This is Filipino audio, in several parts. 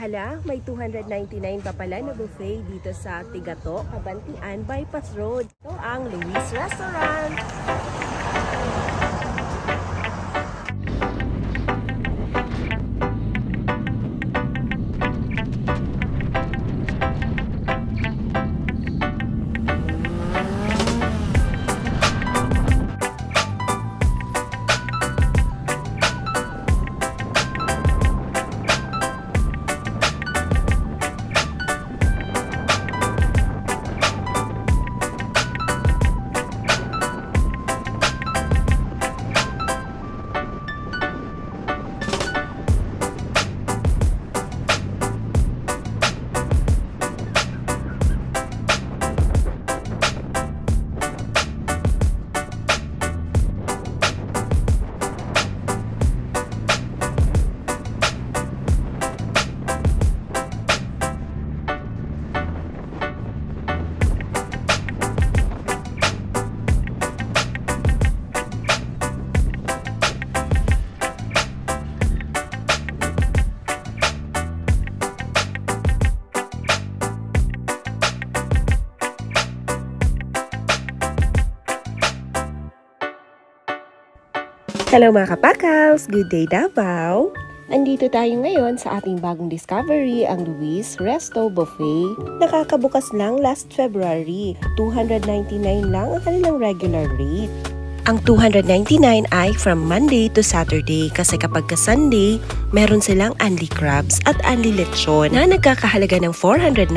Hala, may 299 pa pala na buffet dito sa Tigato, Kabantian, Bypass Road. Ito ang Luis Restaurant. Hello mga kapakals! Good day Davao! Andito tayo ngayon sa ating bagong discovery, ang Luis Resto Buffet. Nakakabukas lang last February. 299 lang ang kanilang regular rate. Ang 299 ay from Monday to Saturday kasi kapag ka Sunday, meron silang only crabs at only lechon na nagkakahalaga ng 499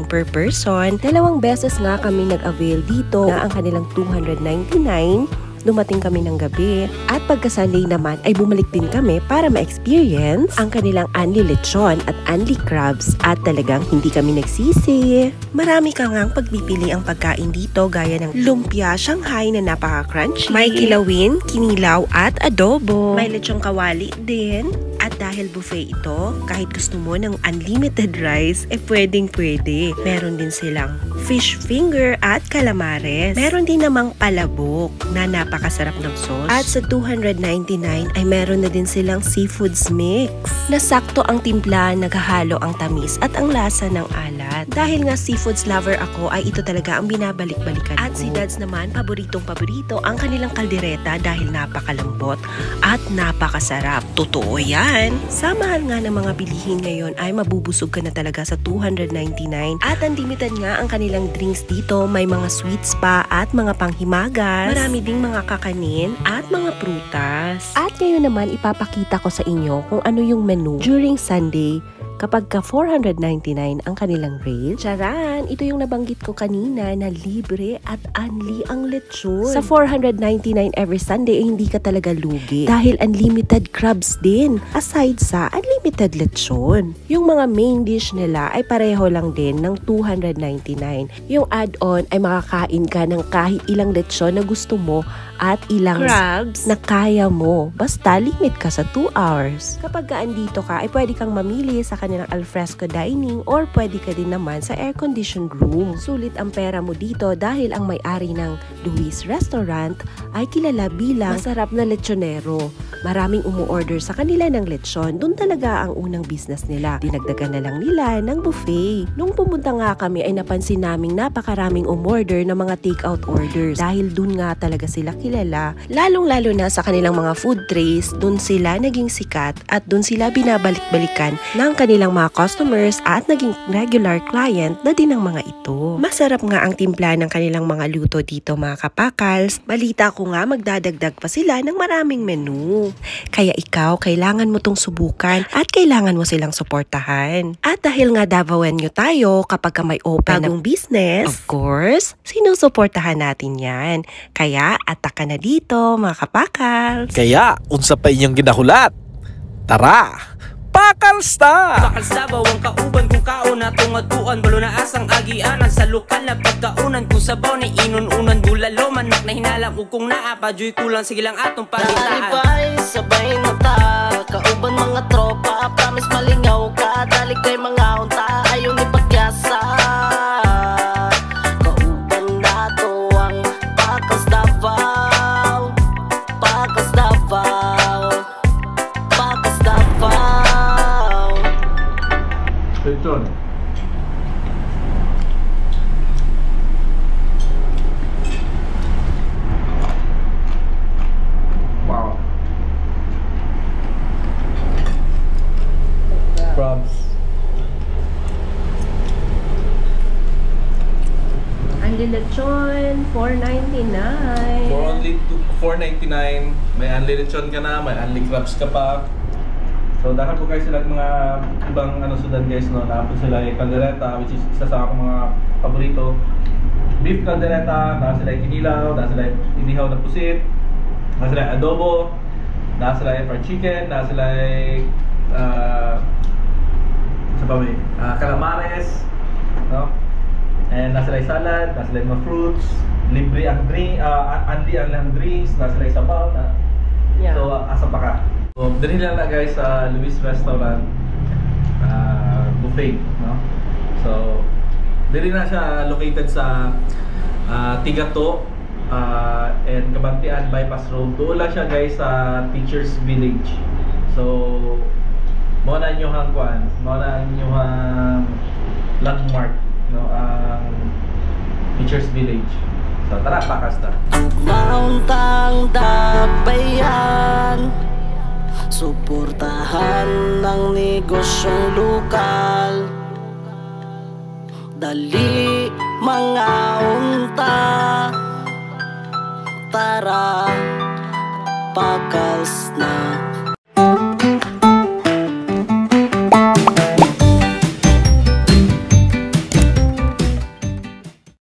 per person. 2 beses nga kami nag-avail dito na ang kanilang 299. Dumating kami ng gabi at pagka-Sunday naman ay bumalik din kami para ma-experience ang kanilang only lechon at only crabs at talagang hindi kami nagsisi. Marami ka ngang pagpipili ang pagkain dito gaya ng lumpia Shanghai na napaka-crunchy. May kilawin, kinilaw at adobo. May lechong kawali din. At dahil buffet ito, kahit gusto mo ng unlimited rice, pwedeng-pwede. Meron din silang fish finger at calamares. Meron din namang palabok na napakasarap ng sauce. At sa 299 ay meron na din silang seafoods mix. Nasakto ang timpla, naghahalo ang tamis at ang lasa ng alat. Dahil nga seafoods lover ako, ay ito talaga ang binabalik-balikan ko. At si Dads naman, paboritong-paborito ang kanilang kaldereta dahil napakalambot at napakasarap. Totoo yan! Sa mahal nga ng mga bilihin ngayon ay mabubusog ka na talaga sa 299 at unlimited nga ang kanilang drinks dito. May mga sweets pa at mga panghimagas. Marami ding mga kakanin at mga prutas. At ngayon naman ipapakita ko sa inyo kung ano yung menu during Sunday kapag ka 499 ang kanilang rate. Charan! Ito yung nabanggit ko kanina na libre at only ang lechon. Sa 499 every Sunday ay hindi ka talaga lugi dahil unlimited crabs din aside sa unlimited lechon. Yung mga main dish nila ay pareho lang din ng 299. Yung add-on ay makakain ka ng kahit ilang lechon na gusto mo at ilang crabs na kaya mo. Basta limit ka sa 2 hours. Kapag andito ka ay pwede kang mamili sa kanilang alfresco dining or pwede ka din naman sa air-conditioned room. Sulit ang pera mo dito dahil ang may-ari ng Luis Restaurant ay kilala bilang masarap na lechonero. Maraming umu-order sa kanila ng lechon. Doon talaga ang unang business nila. Dinagdagan na lang nila ng buffet. Nung pumunta nga kami ay napansin naming napakaraming umorder ng mga take-out orders dahil doon nga talaga sila kilala. Lalong-lalo na sa kanilang mga food trays, doon sila naging sikat at doon sila binabalik-balikan ng kanilang mga customers at naging regular client na din ng mga ito. Masarap nga ang timpla ng kanilang mga luto dito mga kapakals. Balita ko nga magdadagdag pa sila ng maraming menu. Kaya ikaw, kailangan mo tong subukan at kailangan mo silang suportahan. At dahil nga Davaoan nyo tayo kapag may open bagong business, of course, sinusuportahan natin yan. Kaya atak ka na dito mga kapakals. Kaya, unsa pa inyong ginahulat? Tara! Pakals ta! Pakals ta bawang kauban kung kaon na tungatuan balo na asang agianan sa lokal na pagkaunan kung sabaw na inununan bulalo manak na hinalang ug kung naapa joy kulang sige lang atong pagitaan. Talibay sabay na ta kauban mga tropa promise malingaw ka dali kay mga unta ayon ni pagyasa. Kauban nato ang Pakals Davao. Pakals Davao. Pakals Davao. Lechon. Wow. Probs. Only lechon, $4.99. For only $4.99, may unli lechon ka na, may unli crabs ka pa. So dahil po guys sila mga ibang sudan guys, no, napon sila yung caldereta, which is isa sa akong mga paborito. Beef caldereta, na sila yung kinilaw, na sila yung inihaw na pusit, na sila yung adobo, na sila yung fried chicken, na sila yung calamares, no? And na sila yung salad, na sila yung mga fruits, libre ang drink, unli ang drinks, na sila yung sabaw, na so asa pa ka. So, dali lang na guys sa Luis Restaurant buffet, no? So, dali na siya located sa Tigato and Kabantian Bypass Road. Doon lang siya guys sa Teachers Village. So, mo na inyo hang kuan, mo na inyo hang landmark, no, ang Teachers Village. So, tara, pakas na. Nauntang dakbayan, suportahan ng negosyong lokal. Dali mga unta, tara, pakals na.